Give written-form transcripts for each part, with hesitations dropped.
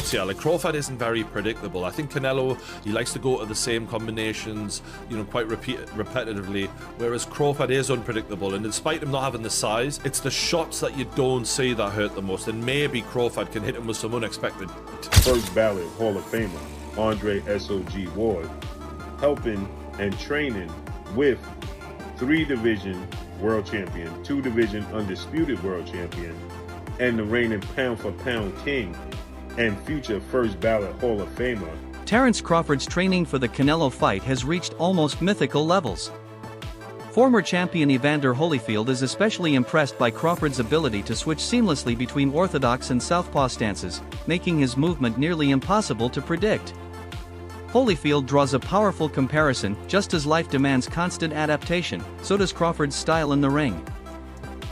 shots, yeah. Like, Crawford isn't very predictable. I think Canelo, he likes to go to the same combinations, you know, quite repetitively, whereas Crawford is unpredictable, and despite him not having the size, it's the shots that you don't see that hurt the most, and maybe Crawford can hit him with some unexpected. First ballot Hall of Famer, Andre S.O.G. Ward, helping and training with 3-division world champion, 2-division undisputed world champion, and the reigning pound-for-pound king and future first ballot Hall of Famer. Terence Crawford's training for the Canelo fight has reached almost mythical levels. Former champion Evander Holyfield is especially impressed by Crawford's ability to switch seamlessly between orthodox and southpaw stances, making his movement nearly impossible to predict. Holyfield draws a powerful comparison. Just as life demands constant adaptation, so does Crawford's style in the ring.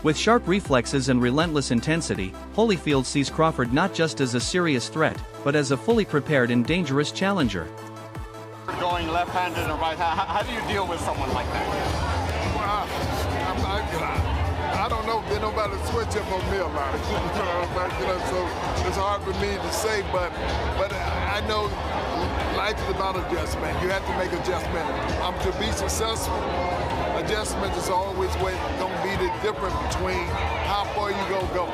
With sharp reflexes and relentless intensity, Holyfield sees Crawford not just as a serious threat, but as a fully prepared and dangerous challenger. Going left-handed and right-handed, how do you deal with someone like that? Well, I don't know, did nobody switch up on me a lot. So it's hard for me to say, but I know life is about adjustment. You have to make adjustment. To be successful, adjustment is always going to be the difference between how far you go.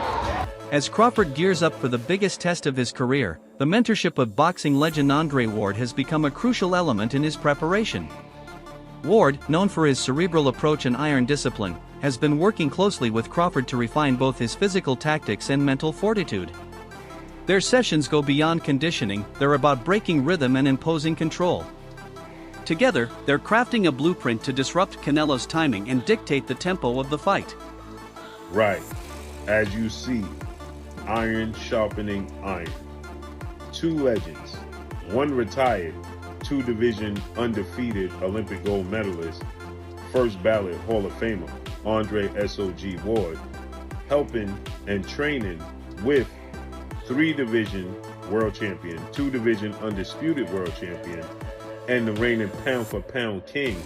As Crawford gears up for the biggest test of his career, the mentorship of boxing legend Andre Ward has become a crucial element in his preparation. Ward, known for his cerebral approach and iron discipline, has been working closely with Crawford to refine both his physical tactics and mental fortitude. Their sessions go beyond conditioning, they're about breaking rhythm and imposing control. Together, they're crafting a blueprint to disrupt Canelo's timing and dictate the tempo of the fight. Right, as you see, iron sharpening iron. 2 legends, 1 retired, 2-division undefeated Olympic gold medalist, first ballot Hall of Famer, Andre S.O.G. Ward, helping and training with 3-division world champion, 2-division undisputed world champion, and the reigning pound-for-pound king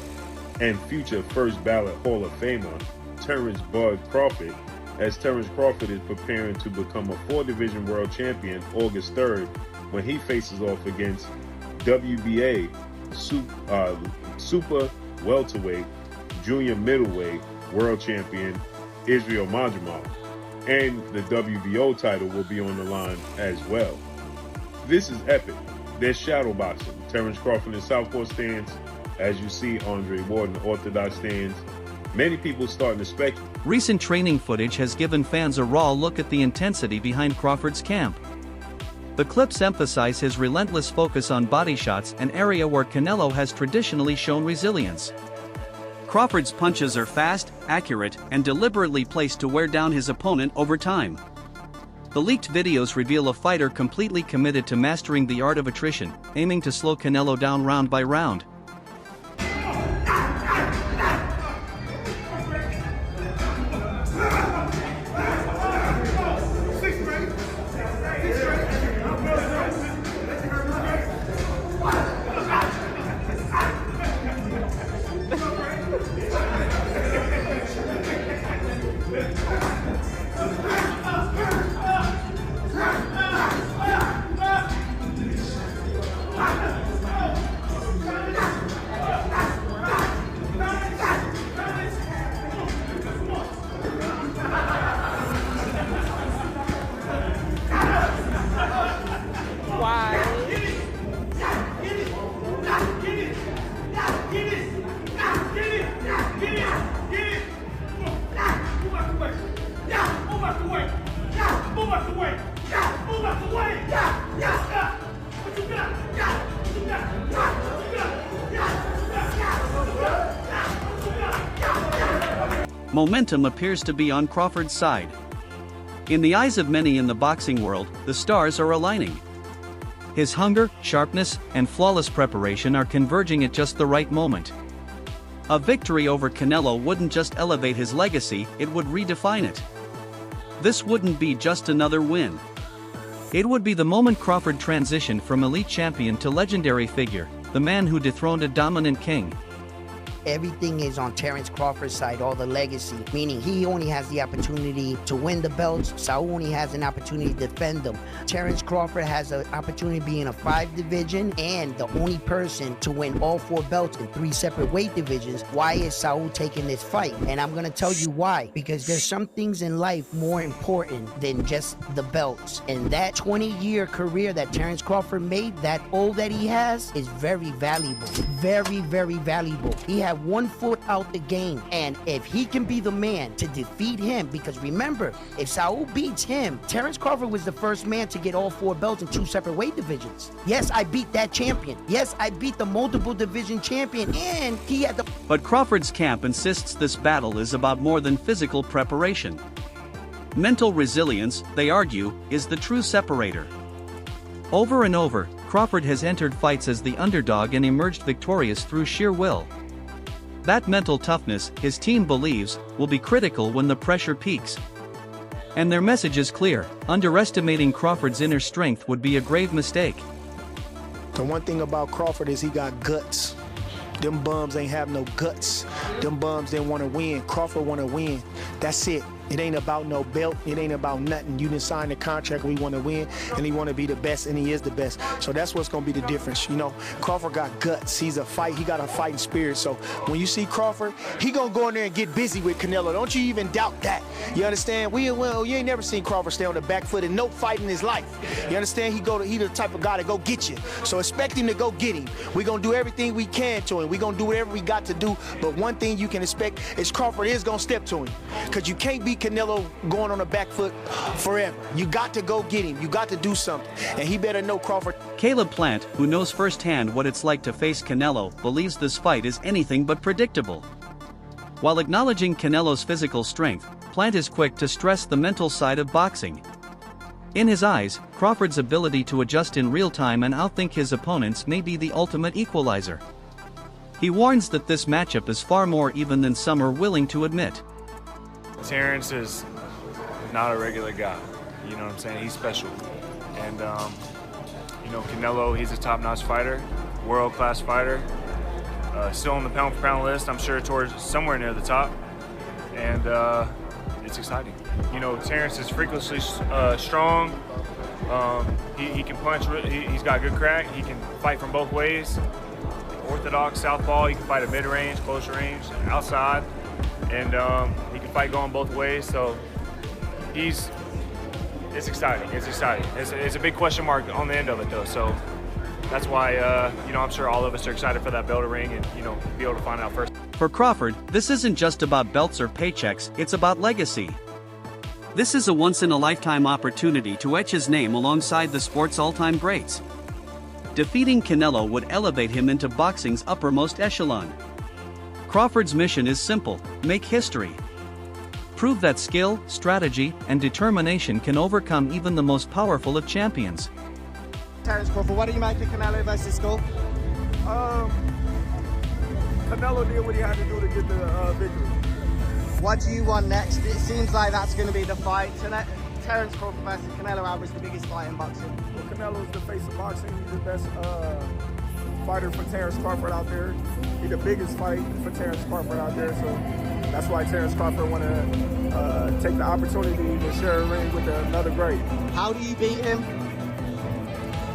and future first ballot Hall of Famer, Terence Bud Crawford, as Terence Crawford is preparing to become a 4-division world champion August 3rd when he faces off against WBA super welterweight, junior middleweight world champion Israel Madrimov, and the WBO title will be on the line as well. This is epic. There's shadow boxing. Terence Crawford in southpaw stance, as you see Andre Ward in the orthodox stance. Many people starting to speculate. Recent training footage has given fans a raw look at the intensity behind Crawford's camp. The clips emphasize his relentless focus on body shots, an area where Canelo has traditionally shown resilience. Crawford's punches are fast, accurate, and deliberately placed to wear down his opponent over time. The leaked videos reveal a fighter completely committed to mastering the art of attrition, aiming to slow Canelo down round by round. Momentum appears to be on Crawford's side. In the eyes of many in the boxing world, the stars are aligning. His hunger, sharpness, and flawless preparation are converging at just the right moment. A victory over Canelo wouldn't just elevate his legacy, it would redefine it. This wouldn't be just another win. It would be the moment Crawford transitioned from elite champion to legendary figure, the man who dethroned a dominant king. everything is on Terence Crawford's side, all the legacy, meaning he only has the opportunity to win the belts. Saul only has an opportunity to defend them. Terence Crawford has an opportunity to be in a 5 division and the only person to win all 4 belts in 3 separate weight divisions. Why is Saul taking this fight? And I'm gonna tell you why. Because there's some things in life more important than just the belts. And that 20-year career that Terence Crawford made, that all that he has, is very valuable. Very, very valuable. He had 1 foot out the game. And if he can be the man to defeat him, because remember, if Saul beats him, Terence Crawford was the first man to get all 4 belts in 2 separate weight divisions. Yes, I beat that champion. Yes, I beat the multiple division champion, and he had the... But Crawford's camp insists this battle is about more than physical preparation. Mental resilience, they argue, is the true separator. Over and over, Crawford has entered fights as the underdog and emerged victorious through sheer will. That mental toughness, his team believes, will be critical when the pressure peaks. And their message is clear: underestimating Crawford's inner strength would be a grave mistake. The one thing about Crawford is he got guts. Them bums ain't have no guts. Them bums didn't want to win. Crawford want to win. That's it. It ain't about no belt. It ain't about nothing. You didn't sign the contract. We want to win, and he want to be the best, and he is the best. So that's what's going to be the difference. You know, Crawford got guts. He got a fighting spirit. So when you see Crawford, he going to go in there and get busy with Canelo. Don't you even doubt that. You understand? You ain't never seen Crawford stay on the back foot in no fight in his life. You understand? He the type of guy to go get you. So expect him to go get him. We going to do everything we can to him. We going to do whatever we got to do. But one thing you can expect is Crawford is going to step to him, because you can't be Canelo going on the back foot forever. You got to go get him. You got to do something. And he better know Crawford. Caleb Plant, who knows firsthand what it's like to face Canelo, believes this fight is anything but predictable. While acknowledging Canelo's physical strength, Plant is quick to stress the mental side of boxing. In his eyes, Crawford's ability to adjust in real time and outthink his opponents may be the ultimate equalizer. He warns that this matchup is far more even than some are willing to admit. Terence is not a regular guy, you know what I'm saying? He's special. And, you know, Canelo, he's a top-notch fighter, world-class fighter, still on the pound-for-pound list, I'm sure towards somewhere near the top, and it's exciting. You know, Terence is freakishly strong, he can punch, he's got good crack, he can fight from both ways, orthodox, southpaw, he can fight at mid-range, close range, outside, and he can fight going both ways, so it's exciting, it's exciting. It's a big question mark on the end of it though, so that's why, you know, I'm sure all of us are excited for that bell to ring and, you know, be able to find out first. For Crawford, this isn't just about belts or paychecks, it's about legacy. This is a once-in-a-lifetime opportunity to etch his name alongside the sport's all-time greats. Defeating Canelo would elevate him into boxing's uppermost echelon. Crawford's mission is simple: make history. Prove that skill, strategy, and determination can overcome even the most powerful of champions. Terence Crawford, what do you make of Canelo versus Skull? Canelo did what he had to do to get the victory. What do you want next? It seems like that's going to be the fight. Terence Crawford versus Canelo Alvarez, the biggest fight in boxing. Well, Canelo is the face of boxing. He's the best fighter for Terence Crawford out there. He's the biggest fight for Terence Crawford out there. So that's why Terence Crawford want to take the opportunity to share a ring with another great. How do you beat him?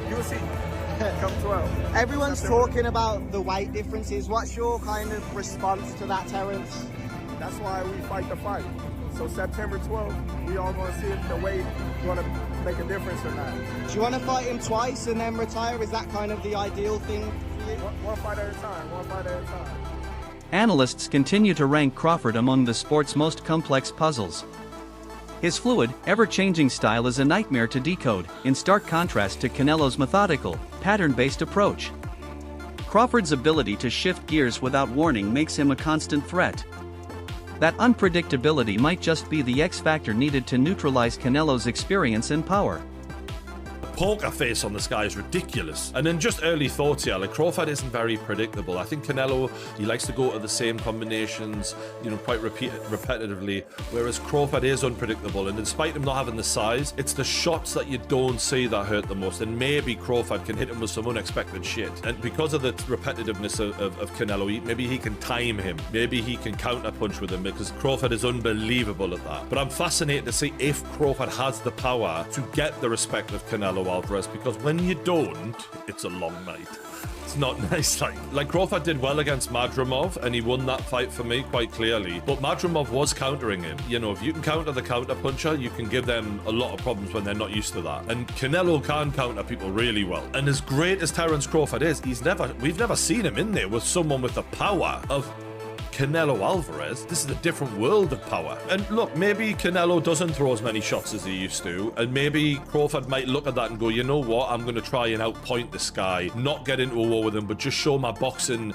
You'll see. Come 12. Everyone's talking about the weight differences. What's your kind of response to that, Terence? That's why we fight the fight. So September 12th, we all going to see if the weight going to make a difference or not. Do you want to fight him twice and then retire? Is that kind of the ideal thing for you? One fight at a time, one fight at a time. Analysts continue to rank Crawford among the sport's most complex puzzles. His fluid, ever-changing style is a nightmare to decode, in stark contrast to Canelo's methodical, pattern-based approach. Crawford's ability to shift gears without warning makes him a constant threat. That unpredictability might just be the X factor needed to neutralize Canelo's experience and power. poker face on this guy is ridiculous. And then just early thoughts here, like Crawford isn't very predictable. I think Canelo, he likes to go to the same combinations, quite repetitively, whereas Crawford is unpredictable. And despite him not having the size, it's the shots that you don't see that hurt the most. And maybe Crawford can hit him with some unexpected shit. And because of the repetitiveness of Canelo, maybe he can time him. Maybe he can counter punch with him, because Crawford is unbelievable at that. But I'm fascinated to see if Crawford has the power to get the respect of Canelo Alvarez, because when you don't, it's a long night. It's not nice. Like Crawford did well against Madrimov, and he won that fight for me quite clearly. But Madrimov was countering him. If you can counter the counter puncher, you can give them a lot of problems when they're not used to that. And Canelo can counter people really well. And as great as Terence Crawford is, we've never seen him in there with someone with the power of Canelo Alvarez. This is a different world of power. And look, maybe Canelo doesn't throw as many shots as he used to, and maybe Crawford might look at that and go, you know what, I'm going to try and outpoint this guy, not get into a war with him, but just show my boxing,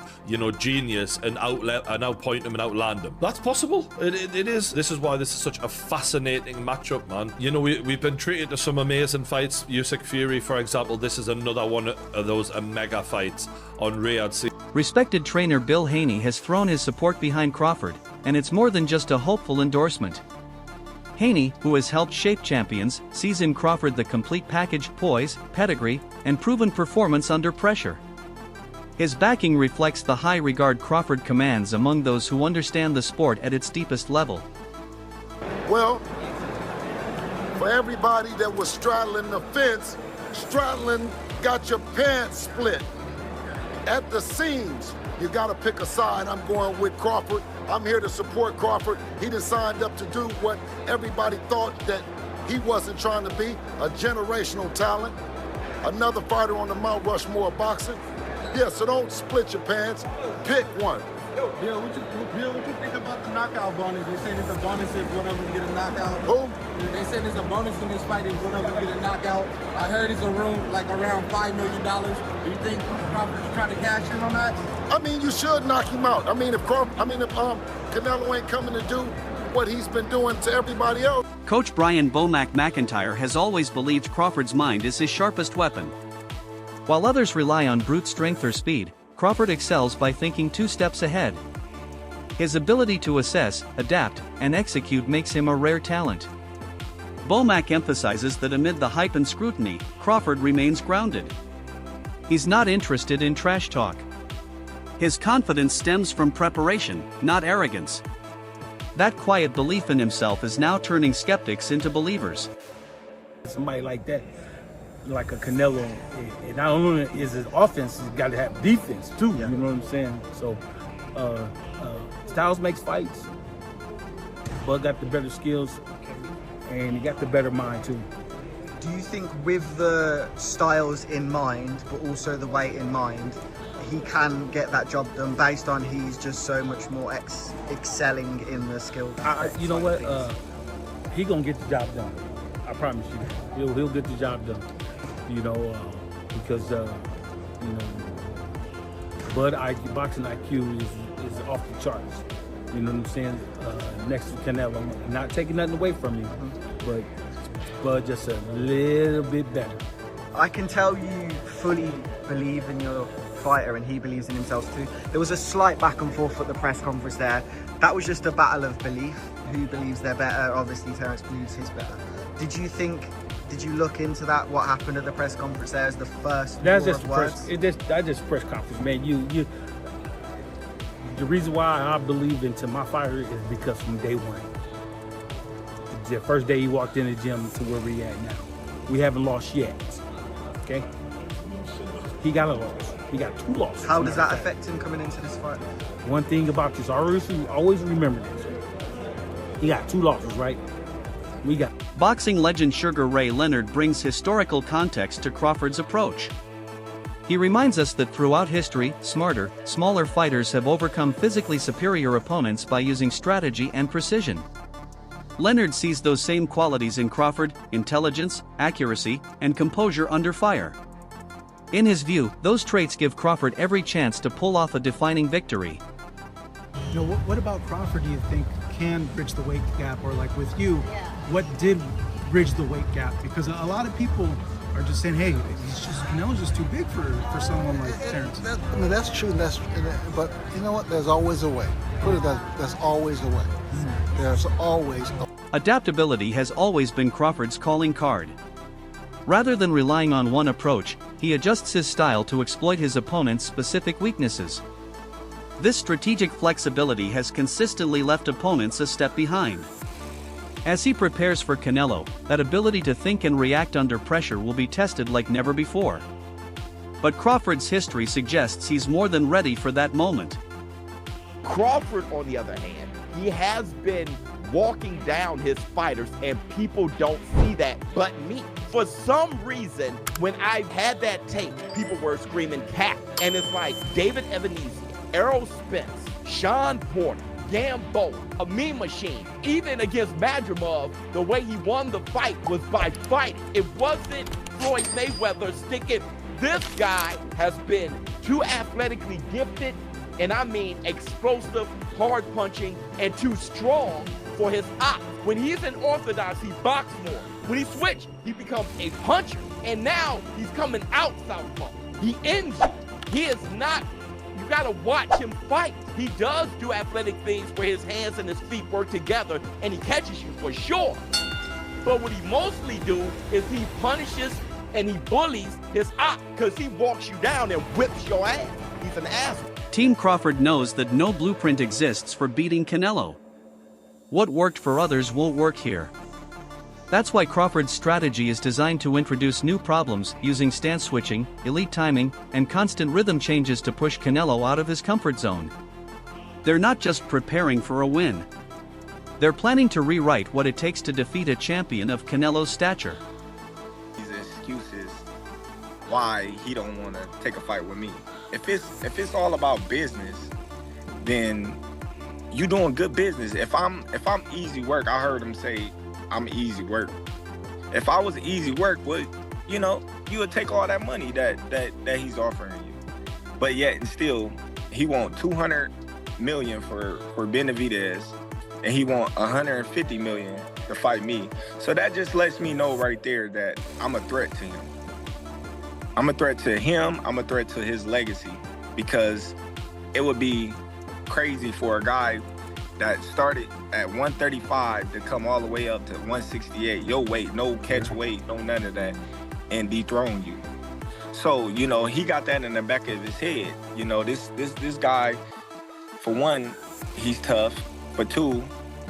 genius, and outpoint him and outland him. That's possible. It is. This is why this is such a fascinating matchup, man. We've been treated to some amazing fights. Usyk Fury, for example, this is another one of those mega fights on Riyadh. Respected trainer Bill Haney has thrown his support behind Crawford, and it's more than just a hopeful endorsement. Haney, who has helped shape champions, sees in Crawford the complete package: poise, pedigree, and proven performance under pressure. His backing reflects the high regard Crawford commands among those who understand the sport at its deepest level. Well, for everybody that was straddling the fence, straddling got your pants split at the seams. You got to pick a side. I'm going with Crawford. I'm here to support Crawford. He done signed up to do what everybody thought that he wasn't trying to be, a generational talent, another fighter on the Mount Rushmore of boxing. Yeah, so don't split your pants. Pick one. Bill, what you think about the knockout bonus? They say there's a bonus if one of them get a knockout. Who? They said there's a bonus in this fight if one of them get a knockout. I heard it's around $5 million. Do you think Crawford's trying to cash in on that? I mean, you should knock him out. If Canelo ain't coming to do what he's been doing to everybody else. Coach Brian Bomac McIntyre has always believed Crawford's mind is his sharpest weapon. While others rely on brute strength or speed, Crawford excels by thinking 2 steps ahead. His ability to assess, adapt, and execute makes him a rare talent. Bomac emphasizes that amid the hype and scrutiny, Crawford remains grounded. He's not interested in trash talk. His confidence stems from preparation, not arrogance. That quiet belief in himself is now turning skeptics into believers. Somebody like that, like a Canelo, it not only is his offense, he's got to have defense too, you know what I'm saying? So, styles makes fights. Bud got the better skills, and he got the better mind too. Do you think with the styles in mind, but also the weight in mind, he can get that job done based on he's just so much more excelling in the skill? You know what? He gonna get the job done. I promise you. He'll get the job done. Because Bud boxing IQ is off the charts. You know what I'm saying? Next to Canelo, I'm not taking nothing away from you, but Bud just a little bit better. I can tell you fully believe in your fighter, and he believes in himself too. There was a slight back and forth at the press conference there. That was just a battle of belief. Who believes they're better? Obviously, Terence believes he's better. Did you look into that? What happened at the press conference there as the first That's just press conference, man. The reason why I believe into my fighter is because from day one, the first day he walked in the gym to where we at now, we haven't lost yet. Okay, he got a loss. He got 2 losses. How does that affect him coming into this fight? One thing about this, always remember this. He got 2 losses, right? We got. Boxing legend Sugar Ray Leonard brings historical context to Crawford's approach. He reminds us that throughout history, smarter, smaller fighters have overcome physically superior opponents by using strategy and precision. Leonard sees those same qualities in Crawford: intelligence, accuracy, and composure under fire. In his view, those traits give Crawford every chance to pull off a defining victory. What about Crawford do you think can bridge the weight gap, or like with you, what did bridge the weight gap? Because a lot of people are just saying, hey, Canelo's just too big for someone like Terence. I mean, that's true. But you know what? There's always a way. Put it that there's always a way. There's always a Adaptability has always been Crawford's calling card. Rather than relying on one approach, he adjusts his style to exploit his opponent's specific weaknesses. This strategic flexibility has consistently left opponents a step behind. As he prepares for Canelo, that ability to think and react under pressure will be tested like never before. But Crawford's history suggests he's more than ready for that moment. Crawford, on the other hand, he has been walking down his fighters, and people don't see that but me. For some reason, when I had that tape, people were screaming cat. And it's like David Evander, Errol Spence, Sean Porter, Gambo, a meme machine. Even against Madrimov, the way he won the fight was by fighting. It wasn't Floyd Mayweather sticking. This guy has been too athletically gifted, and I mean explosive, hard punching, and too strong for his ops. When he's in orthodox, he boxes more. When he switches, he becomes a puncher. And now he's coming out southpaw. He ends you. He is not, you gotta watch him fight. He does do athletic things where his hands and his feet work together and he catches you for sure. But what he mostly do is he punishes and he bullies his op because he walks you down and whips your ass. He's an asshole. Team Crawford knows that no blueprint exists for beating Canelo. What worked for others won't work here. That's why Crawford's strategy is designed to introduce new problems using stance switching, elite timing, and constant rhythm changes to push Canelo out of his comfort zone. They're not just preparing for a win. They're planning to rewrite what it takes to defeat a champion of Canelo's stature. These excuses why he don't want to take a fight with me. If it's all about business, then you doing good business. If I'm easy work, I heard him say I'm easy work. If I was easy work, you would take all that money that he's offering you. But yet and still, he want $200 million for Benavidez, and he want $150 million to fight me. So that just lets me know right there that I'm a threat to him. I'm a threat to him. I'm a threat to his legacy, because it would be crazy for a guy that started at 135 to come all the way up to 168, your weight, no catch weight, no none of that, and dethrone you. So, he got that in the back of his head. This guy, for one, he's tough. For two,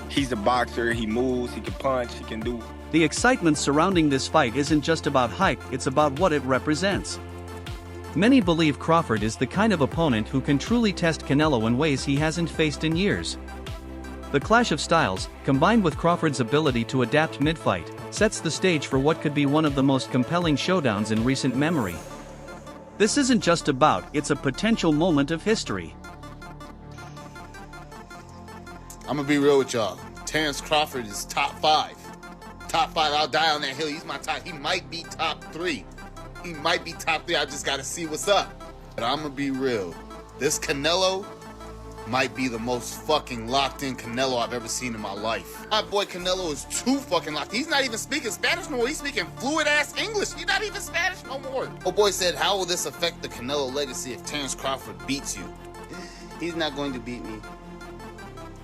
he's a boxer, he moves, he can punch, he can do. The excitement surrounding this fight isn't just about hype, it's about what it represents. Many believe Crawford is the kind of opponent who can truly test Canelo in ways he hasn't faced in years. The clash of styles, combined with Crawford's ability to adapt mid-fight, sets the stage for what could be one of the most compelling showdowns in recent memory. This isn't just a bout, it's a potential moment of history. I'm gonna be real with y'all. Terence Crawford is top 5. Top 5, I'll die on that hill. He's my top. He might be top 3. He might be top 3. I just gotta see what's up. But I'm gonna be real. This Canelo might be the most fucking locked in Canelo I've ever seen in my life. My boy Canelo is too fucking locked. He's not even speaking Spanish no more. He's speaking fluid ass English. He's not even Spanish no more. Oh boy said, how will this affect the Canelo legacy if Terence Crawford beats you? He's not going to beat me.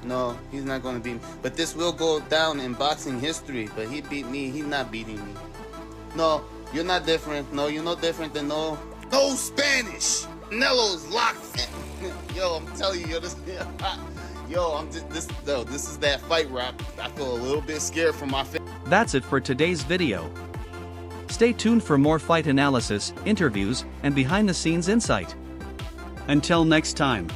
No, he's not going to beat me. But this will go down in boxing history. But he beat me. He's not beating me. No, you're not different. No, you're no different than no Spanish. Canelo's locked in. Yo, I'm telling you, this is that fight where I feel a little bit scared for my family. That's it for today's video. Stay tuned for more fight analysis, interviews, and behind-the-scenes insight. Until next time.